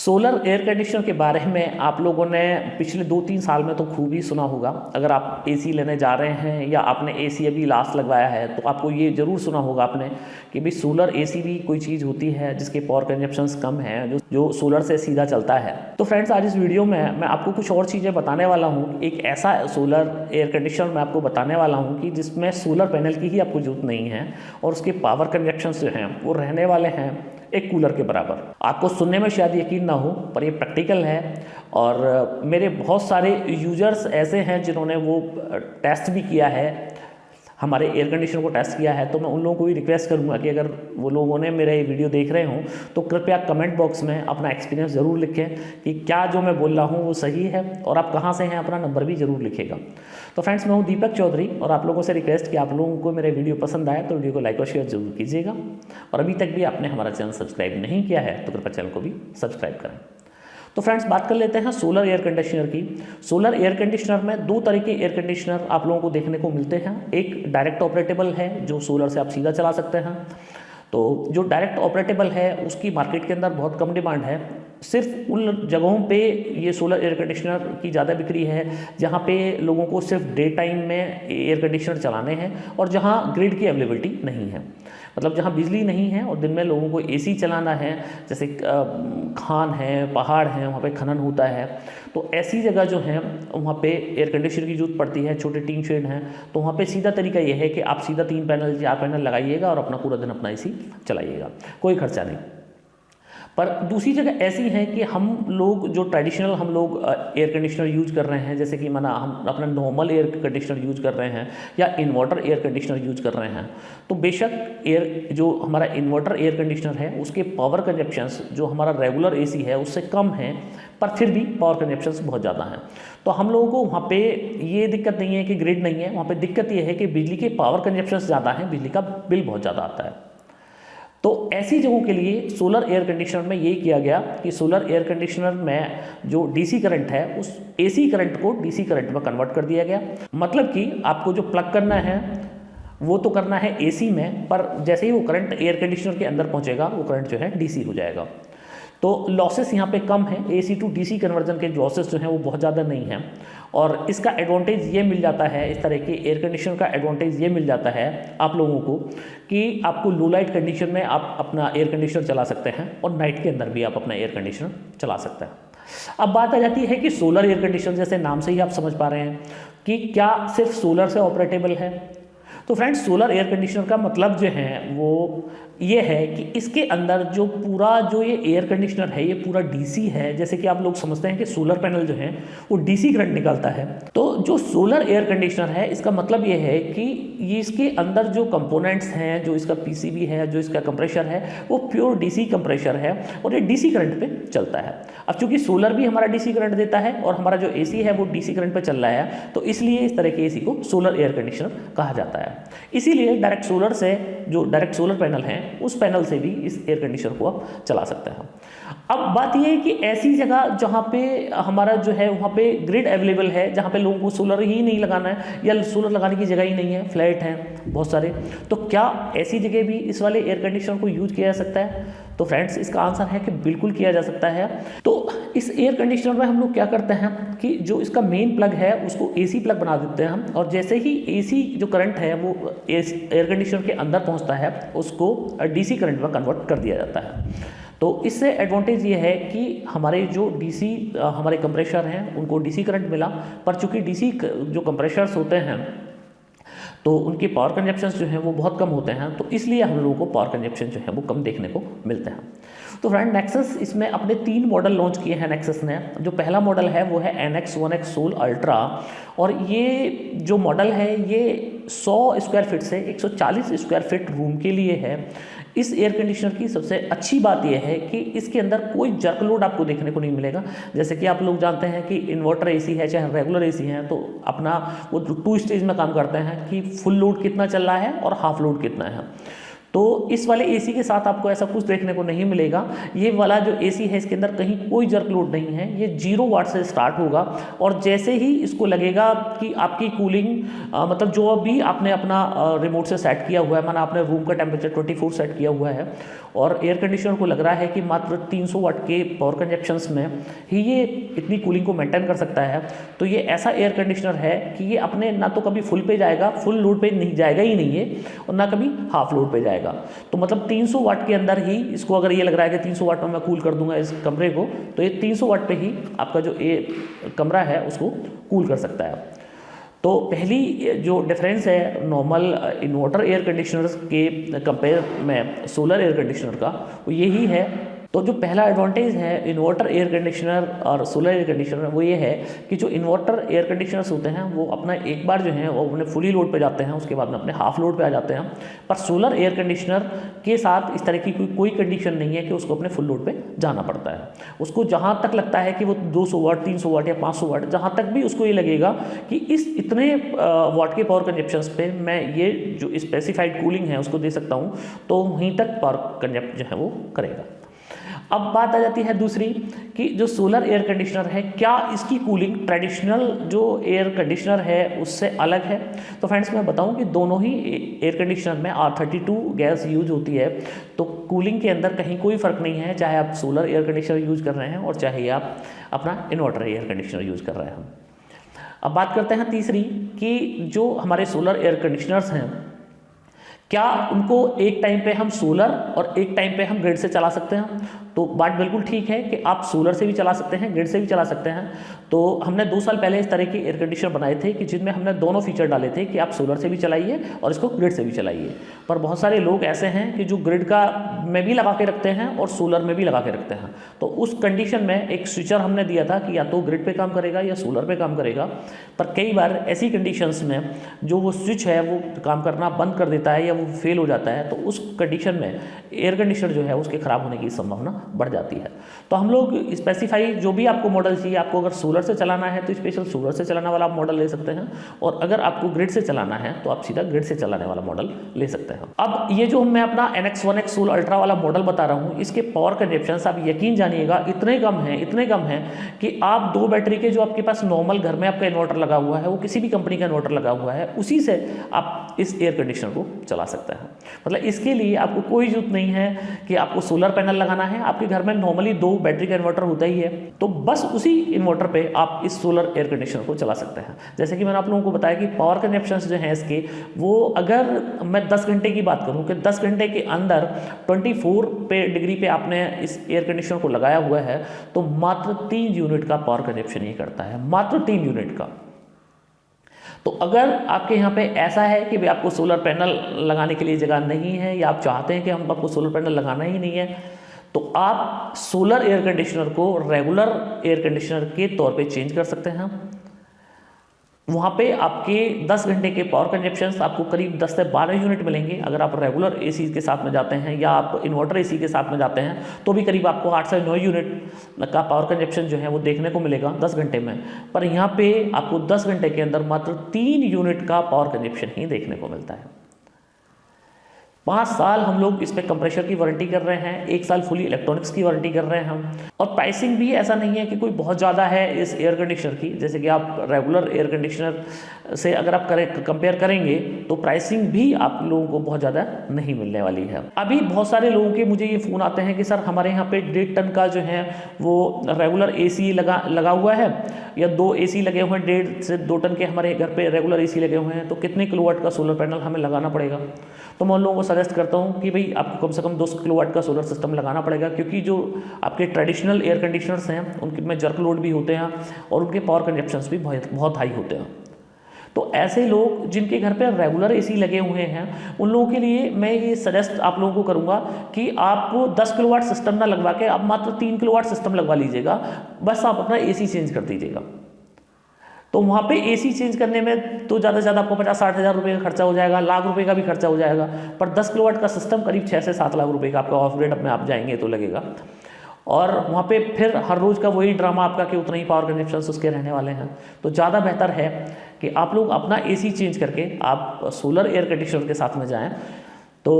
Solar air conditioner के बारे में आप लोगों ने पिछले 2-3 साल में तो खूब ही सुना होगा। अगर आप एसी लेने जा रहे हैं या आपने एसी अभी लास्ट लगवाया है तो आपको ये ज़रूर सुना होगा आपने कि भाई सोलर एसी भी कोई चीज़ होती है जिसके पावर कंजप्शंस कम हैं, जो सोलर से सीधा चलता है। तो फ्रेंड्स, आज इस वीडियो में मैं आपको कुछ और चीज़ें बताने वाला हूँ। एक ऐसा सोलर एयर कंडीशनर मैं आपको बताने वाला हूँ कि जिसमें सोलर पैनल की ही आपको जरूरत नहीं है और उसके पावर कंजप्शंस जो हैं वो रहने वाले हैं एक कूलर के बराबर। आपको सुनने में शायद यकीन ना हो पर ये प्रैक्टिकल है और मेरे बहुत सारे यूजर्स ऐसे हैं जिन्होंने वो टेस्ट भी किया है, हमारे एयर कंडीशनर को टेस्ट किया है। तो मैं उन लोगों को भी रिक्वेस्ट करूंगा कि अगर वो लोगों ने मेरा ये वीडियो देख रहे हों तो कृपया कमेंट बॉक्स में अपना एक्सपीरियंस ज़रूर लिखें कि क्या जो मैं बोल रहा हूँ वो सही है और आप कहाँ से हैं, अपना नंबर भी ज़रूर लिखेगा। तो फ्रेंड्स, मैं हूँ दीपक चौधरी और आप लोगों से रिक्वेस्ट कि आप लोगों को मेरा वीडियो पसंद आए तो वीडियो को लाइक और शेयर जरूर कीजिएगा और अभी तक भी आपने हमारा चैनल सब्सक्राइब नहीं किया है तो कृपया चैनल को भी सब्सक्राइब करें। तो फ्रेंड्स, बात कर लेते हैं सोलर एयर कंडीशनर की। सोलर एयर कंडीशनर में दो तरह के एयर कंडीशनर आप लोगों को देखने को मिलते हैं। एक डायरेक्ट ऑपरेटेबल है जो सोलर से आप सीधा चला सकते हैं। तो जो डायरेक्ट ऑपरेटेबल है उसकी मार्केट के अंदर बहुत कम डिमांड है। सिर्फ उन जगहों पे ये सोलर एयर कंडीशनर की ज़्यादा बिक्री है जहाँ पे लोगों को सिर्फ डे टाइम में एयर कंडीशनर चलाने हैं और जहाँ ग्रिड की अवेलेबिलिटी नहीं है, मतलब जहाँ बिजली नहीं है और दिन में लोगों को एसी चलाना है, जैसे खान है, पहाड़ हैं, वहाँ पे खनन होता है। तो ऐसी जगह जो है वहाँ पे एयर कंडीशनर की जरूरत पड़ती है। छोटे टीन शेड हैं तो वहाँ पे सीधा तरीका यह है कि आप सीधा 3 पैनल 4 पैनल लगाइएगा और अपना पूरा दिन अपना एसी चलाइएगा, कोई खर्चा नहीं। पर दूसरी जगह ऐसी है कि हम लोग जो ट्रेडिशनल हम लोग एयर कंडीशनर यूज कर रहे हैं, जैसे कि माना हम अपना नॉर्मल एयर कंडीशनर यूज कर रहे हैं या इन्वर्टर एयर कंडीशनर यूज कर रहे हैं, तो बेशक जो हमारा इन्वर्टर एयर कंडीशनर है उसके पावर कंजप्शंस जो हमारा रेगुलर एसी है उससे कम है, पर फिर भी पावर कंजप्शंस बहुत ज़्यादा हैं। तो हम लोगों को वहाँ पे ये दिक्कत नहीं है कि ग्रिड नहीं है, वहाँ पे दिक्कत ये है कि बिजली के पावर कंजप्शंस ज़्यादा हैं, बिजली का बिल बहुत ज़्यादा आता है। तो ऐसी जगहों के लिए सोलर एयर कंडीशनर में ये किया गया कि सोलर एयर कंडीशनर में जो डीसी करंट है उस एसी करंट को डीसी करंट में कन्वर्ट कर दिया गया। मतलब कि आपको जो प्लग करना है वो तो करना है एसी में, पर जैसे ही वो करंट एयर कंडीशनर के अंदर पहुंचेगा वो करंट जो है डीसी हो जाएगा। तो लॉसेस यहाँ पे कम है, एसी टू डीसी कन्वर्जन के लॉसेस जो हैं वो बहुत ज़्यादा नहीं हैं। और इसका एडवांटेज ये मिल जाता है, इस तरह के एयर कंडीशनर का एडवांटेज ये मिल जाता है आप लोगों को कि आपको लो लाइट कंडीशन में आप अपना एयर कंडीशनर चला सकते हैं और नाइट के अंदर भी आप अपना एयर कंडीशनर चला सकते हैं। अब बात आ जाती है कि सोलर एयर कंडीशनर, जैसे नाम से ही आप समझ पा रहे हैं कि क्या सिर्फ सोलर से ऑपरेटेबल है। तो फ्रेंड्स, सोलर एयर कंडीशनर का मतलब जो है वो ये है कि इसके अंदर जो पूरा जो ये एयर कंडीशनर है ये पूरा डीसी है। जैसे कि आप लोग समझते हैं कि सोलर पैनल जो है वो डीसी करंट निकालता है। तो जो सोलर एयर कंडीशनर है इसका मतलब ये है कि ये इसके अंदर जो कंपोनेंट्स हैं, जो इसका पीसीबी है, जो इसका कंप्रेशर है वो प्योर डीसी कंप्रेशर है और ये डीसी करंट पे चलता है। अब चूंकि सोलर भी हमारा डीसी करंट देता है और हमारा जो एसी है वो डीसी करंट पे चल रहा है, तो इसलिए इस तरह के एसी को सोलर एयर कंडीशनर कहा जाता है। इसीलिए डायरेक्ट सोलर से जो डायरेक्ट सोलर पैनल है उस पैनल से भी इस एयर कंडीशनर को आप चला सकते हैं। अब बात यह है कि ऐसी जगह जहाँ पे हमारा जो है वहाँ पे ग्रिड अवेलेबल है, जहाँ पे लोगों को सोलर ही नहीं लगाना है या सोलर लगाने की जगह ही नहीं है, फ्लैट हैं बहुत सारे, तो क्या ऐसी जगह भी इस वाले एयर कंडीशनर को यूज किया जा सकता है? तो फ्रेंड्स, इसका आंसर है कि बिल्कुल किया जा सकता है। तो इस एयर कंडीशनर में हम लोग क्या करते हैं कि जो इसका मेन प्लग है उसको एसी प्लग बना देते हैं हम, और जैसे ही एसी जो करंट है वो एयर कंडीशनर के अंदर पहुंचता है उसको डीसी करंट में कन्वर्ट कर दिया जाता है। तो इससे एडवांटेज ये है कि हमारे जो डीसी हमारे कंप्रेशर हैं उनको डीसी करंट मिला, पर चूंकि डीसी जो कंप्रेशर्स होते हैं तो उनके पावर कंजप्शंस जो हैं वो बहुत कम होते हैं, तो इसलिए हम लोगों को पावर कंजप्शन जो है वो कम देखने को मिलते हैं। तो फ्रेंड, नेक्सस इसमें अपने 3 मॉडल लॉन्च किए हैं नेक्सस ने। जो पहला मॉडल है वो है NX 1X सोल अल्ट्रा, और ये जो मॉडल है ये 100 स्क्वायर फीट से 140 स्क्वायर फीट रूम के लिए है। इस एयर कंडीशनर की सबसे अच्छी बात यह है कि इसके अंदर कोई जर्क लोड आपको देखने को नहीं मिलेगा। जैसे कि आप लोग जानते हैं कि इन्वर्टर एसी है चाहे रेगुलर एसी है तो अपना वो 2 स्टेज में काम करते हैं कि फुल लोड कितना चल रहा है और हाफ लोड कितना है। तो इस वाले एसी के साथ आपको ऐसा कुछ देखने को नहीं मिलेगा। ये वाला जो एसी है इसके अंदर कहीं कोई जर्क लोड नहीं है, ये 0 वाट से स्टार्ट होगा और जैसे ही इसको लगेगा कि आपकी कूलिंग मतलब जो अभी आपने अपना रिमोट से सेट किया हुआ है, माना आपने रूम का टेम्परेचर 24 सेट किया हुआ है और एयर कंडीशनर को लग रहा है कि मात्र 300 वाट के पावर कंजप्शंस में ही ये इतनी कूलिंग को मेंटेन कर सकता है, तो ये ऐसा एयर कंडीशनर है कि ये अपने ना तो कभी फुल पे जाएगा, फुल लोड पे नहीं जाएगा ही नहीं है, और ना कभी हाफ लोड पे जाएगा। तो मतलब 300 वाट के अंदर ही इसको अगर ये लग रहा है कि 300 वाट में मैं कूल कर दूंगा इस कमरे को, तो ये 300 वाट पे ही आपका जो कमरा है उसको कूल कर सकता है। तो पहली जो डिफरेंस है नॉर्मल इन्वर्टर एयर कंडीशनर्स के कंपेयर में सोलर एयर कंडीशनर का, वो यही है। तो जो पहला एडवांटेज है इन्वर्टर एयर कंडीशनर और सोलर एयर कंडीशनर, वो ये है कि जो इन्वर्टर एयर कंडीशनर्स होते हैं वो अपना एक बार जो है वो अपने फुली लोड पे जाते हैं, उसके बाद में अपने हाफ लोड पे आ जाते हैं। पर सोलर एयर कंडीशनर के साथ इस तरह की कोई कंडीशन नहीं है कि उसको अपने फुल लोड पे जाना पड़ता है। उसको जहाँ तक लगता है कि वो 200 वाट 300 वाट या 500 वाट, जहाँ तक भी उसको ये लगेगा कि इस इतने वाट के पावर कंजप्शंस पे मैं ये जो स्पेसिफाइड कूलिंग है उसको दे सकता हूँ, तो वहीं तक पावर कंजप्ट जो है वो करेगा। अब बात आ जाती है दूसरी कि जो सोलर एयर कंडीशनर है, क्या इसकी कूलिंग ट्रेडिशनल जो एयर कंडीशनर है उससे अलग है? तो फ्रेंड्स मैं बताऊं कि दोनों ही एयर कंडीशनर में R32 गैस यूज होती है, तो कूलिंग के अंदर कहीं कोई फ़र्क नहीं है, चाहे आप सोलर एयर कंडीशनर यूज कर रहे हैं और चाहे आप अपना इन्वर्टर एयर कंडीशनर यूज कर रहे हैं। अब बात करते हैं तीसरी कि जो हमारे सोलर एयर कंडीशनर्स हैं, क्या उनको एक टाइम पे हम सोलर और एक टाइम पे हम ग्रिड से चला सकते हैं? तो बात बिल्कुल ठीक है कि आप सोलर से भी चला सकते हैं, ग्रिड से भी चला सकते हैं। तो हमने 2 साल पहले इस तरह के एयर कंडीशनर बनाए थे कि जिनमें हमने दोनों फीचर डाले थे कि आप सोलर से भी चलाइए और इसको ग्रिड से भी चलाइए। पर बहुत सारे लोग ऐसे हैं कि जो ग्रिड का में भी लगा के रखते हैं और सोलर में भी लगा के रखते हैं। तो उस कंडीशन में एक स्विचर हमने दिया था कि या तो ग्रिड पे काम करेगा या सोलर पे काम करेगा। पर कई बार ऐसी कंडीशंस में जो वो स्विच है वो काम करना बंद कर देता है या वो फेल हो जाता है, तो उस कंडीशन में एयर कंडीशनर जो है उसके ख़राब होने की संभावना बढ़ जाती है। तो हम लोग स्पेसिफाई जो भी आपको मॉडल चाहिए, आपको अगर सोलर से चलाना है तो स्पेशल सोलर से चलाने वाला आप मॉडल ले सकते हैं, और अगर आपको ग्रिड से चलाना है तो आप सीधा ग्रिड से चलाने वाला मॉडल ले सकते हैं। अब ये जो मैं अपना NX1X सोल अल्ट्रा वाला मॉडल बता रहा हूँ, इसके पावर कंजप्शंस आप यकीन जानिएगा इतने कम हैं कि आप 2 बैटरी के जो आपके पास नॉर्मल घर में आपका इन्वर्टर लगा हुआ है, वो किसी भी कंपनी का इन्वर्टर लगा हुआ है, उसी से आप इस एयर कंडीशनर को चला सकते हैं। मतलब इसके लिए आपको कोई जरूरत नहीं है कि आपको सोलर पैनल लगाना है। आपके घर में नॉर्मली 2 बैटरी का इन्वर्टर होता ही है, तो बस उसी इन्वर्टर पे आप इस सोलर एयर कंडीशनर को चला सकते हैं। जैसे कि मैंने आप लोगों को बताया कि पावर कंजप्शंस जो हैं इसके, वो अगर मैं 10 घंटे की बात करूं कि 10 घंटे के अंदर 24 डिग्री पे आपने इस एयर कंडीशनर को लगाया हुआ है, तो मात्र 3 यूनिट का पावर कंजप्शन ये करता है, मात्र 3 यूनिट का। तो अगर आपके यहाँ पे ऐसा है कि भाई आपको सोलर पैनल लगाने के लिए जगह नहीं है, या आप चाहते हैं कि हम आपको सोलर पैनल लगाना ही नहीं है, तो आप सोलर एयर कंडीशनर को रेगुलर एयर कंडीशनर के तौर पे चेंज कर सकते हैं। वहाँ पे आपके 10 घंटे के पावर कंजप्शंस आपको करीब 10 से 12 यूनिट मिलेंगे। अगर आप रेगुलर एसी के साथ में जाते हैं या आप इन्वर्टर एसी के साथ में जाते हैं, तो भी करीब आपको 8 से 9 यूनिट का पावर कंजप्शन जो है वो देखने को मिलेगा 10 घंटे में। पर यहाँ पे आपको 10 घंटे के अंदर मात्र 3 यूनिट का पावर कंजप्शन ही देखने को मिलता है। 5 साल हम लोग इस पे कंप्रेशर की वारंटी कर रहे हैं, 1 साल फुली इलेक्ट्रॉनिक्स की वारंटी कर रहे हैं हम। और प्राइसिंग भी ऐसा नहीं है कि कोई बहुत ज़्यादा है इस एयर कंडीशनर की। जैसे कि आप रेगुलर एयर कंडीशनर से अगर आप कंपेयर करेंगे तो प्राइसिंग भी आप लोगों को बहुत ज़्यादा नहीं मिलने वाली है। अभी बहुत सारे लोगों के मुझे ये फ़ोन आते हैं कि सर हमारे यहाँ पे 1.5 टन का जो है वो रेगुलर AC लगा हुआ है, या 2 AC लगे हुए हैं, 1.5 से 2 टन के हमारे घर पे रेगुलर AC लगे हुए हैं, तो कितने किलोवाट का सोलर पैनल हमें लगाना पड़ेगा? तो मैं उन लोगों को सजेस्ट करता हूँ कि भाई आपको कम से कम 200 किलोवाट का सोलर सिस्टम लगाना पड़ेगा, क्योंकि जो आपके ट्रेडिशनल एयर कंडीशनर्स हैं उनके में जर्क लोड भी होते हैं और उनके पावर कंजप्शंस भी बहुत हाई होते हैं। तो ऐसे लोग जिनके घर पे रेगुलर AC लगे हुए हैं, उन लोगों के लिए मैं ये सजेस्ट आप लोगों को करूँगा कि आप 10 किलोवाट सिस्टम ना लगवा के आप मात्र 3 किलोवाट सिस्टम लगवा लीजिएगा। बस आप अपना AC चेंज कर दीजिएगा। तो वहाँ पे AC चेंज करने में तो ज़्यादा से ज़्यादा आपको 50-60 हज़ार रुपये का खर्चा हो जाएगा, लाख रुपए का भी खर्चा हो जाएगा। पर 10 किलोवाट का सिस्टम करीब 6 से 7 लाख रुपए का आपका ऑफ ग्रिड में आप जाएंगे तो लगेगा। और वहाँ पे फिर हर रोज़ का वही ड्रामा आपका कि उतना ही पावर कंजप्शंस उसके रहने वाले हैं। तो ज़्यादा बेहतर है कि आप लोग अपना AC चेंज करके आप सोलर एयर कंडीशनर के साथ में जाएँ। तो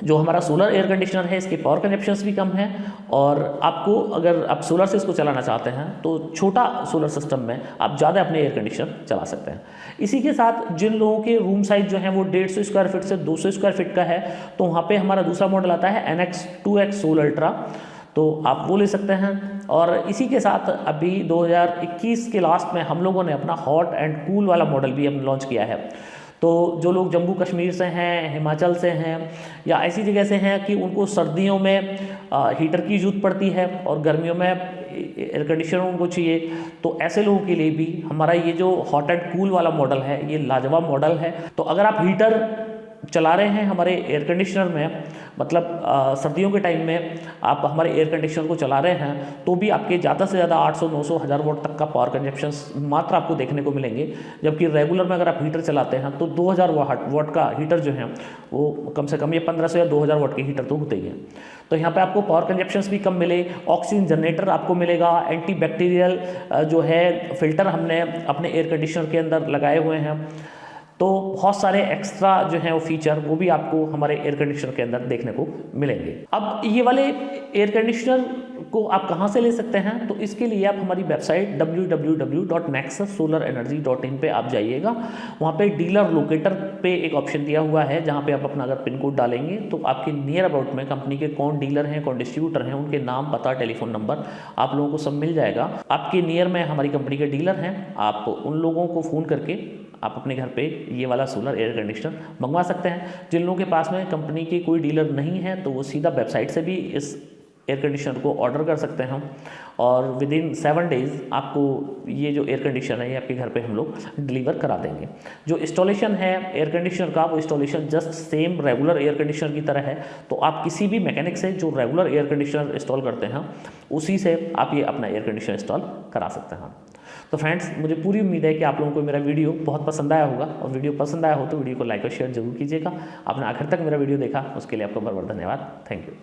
जो हमारा सोलर एयर कंडीशनर है इसके पावर कंजप्शंस भी कम है, और आपको अगर आप सोलर से इसको चलाना चाहते हैं तो छोटा सोलर सिस्टम में आप ज़्यादा अपने एयर कंडीशनर चला सकते हैं। इसी के साथ जिन लोगों के रूम साइज जो है वो 150 स्क्वायर फीट से 200 स्क्वायर फीट का है, तो वहाँ पे हमारा दूसरा मॉडल आता है NX 2X सोल अल्ट्रा, तो आप वो ले सकते हैं। और इसी के साथ अभी 2021 के लास्ट में हम लोगों ने अपना हॉट एंड कूल वाला मॉडल भी हमने लॉन्च किया है। तो जो लोग जम्मू कश्मीर से हैं, हिमाचल से हैं, या ऐसी जगह से हैं कि उनको सर्दियों में हीटर की ज़रूरत पड़ती है और गर्मियों में एयर कंडीशनर उनको चाहिए, तो ऐसे लोगों के लिए भी हमारा ये जो हॉट एंड कूल वाला मॉडल है ये लाजवाब मॉडल है। तो अगर आप हीटर चला रहे हैं हमारे एयर कंडीशनर में, मतलब सर्दियों के टाइम में आप हमारे एयर कंडीशनर को चला रहे हैं, तो भी आपके ज़्यादा से ज़्यादा 800, 900, 1000 वाट तक का पावर कंजप्शन मात्र आपको देखने को मिलेंगे। जबकि रेगुलर में अगर आप हीटर चलाते हैं तो 2000 वाट का हीटर जो है वो कम से कम ये 1500 या 2000 वाट के हीटर तो होते ही हैं। तो यहाँ पे आपको पावर कंजप्शंस भी कम मिले, ऑक्सीजन जनरेटर आपको मिलेगा, एंटी बैक्टीरियल जो है फिल्टर हमने अपने एयर कंडीशनर के अंदर लगाए हुए हैं। तो बहुत सारे एक्स्ट्रा जो है वो फीचर वो भी आपको हमारे एयर कंडीशनर के अंदर देखने को मिलेंगे। अब ये वाले एयर कंडीशनर को आप कहाँ से ले सकते हैं, तो इसके लिए आप हमारी वेबसाइट www.nexussolarenergy.in पे आप जाइएगा। वहाँ पे डीलर लोकेटर पे एक ऑप्शन दिया हुआ है, जहाँ पे आप अपना अगर पिन कोड डालेंगे तो आपके नियर अबाउट में कंपनी के कौन डीलर हैं, कौन डिस्ट्रीब्यूटर हैं, उनके नाम, पता, टेलीफोन नंबर आप लोगों को सब मिल जाएगा। आपके नियर में हमारी कंपनी के डीलर हैं, आप उन लोगों को फ़ोन करके आप अपने घर पे ये वाला सोलर एयर कंडीशनर मंगवा सकते हैं। जिन लोगों के पास में कंपनी की कोई डीलर नहीं है तो वो सीधा वेबसाइट से भी इस एयर कंडीशनर को ऑर्डर कर सकते हैं, और विद इन 7 डेज़ आपको ये जो एयर कंडीशनर है ये आपके घर पे हम लोग डिलीवर करा देंगे। जो इंस्टॉलेशन है एयर कंडीशनर का वो installation just same regular air conditioner की तरह है। तो आप किसी भी मैकेनिक से जो रेगुलर एयर कंडीशनर इंस्टॉल करते हैं उसी से आप ये अपना एयर कंडीशनर इंस्टॉल करा सकते हैं। तो फ्रेंड्स, मुझे पूरी उम्मीद है कि आप लोगों को मेरा वीडियो बहुत पसंद आया होगा, और वीडियो पसंद आया हो तो वीडियो को लाइक और शेयर जरूर कीजिएगा। आपने आखिर तक मेरा वीडियो देखा उसके लिए आपका बहुत बहुत धन्यवाद। Thank you.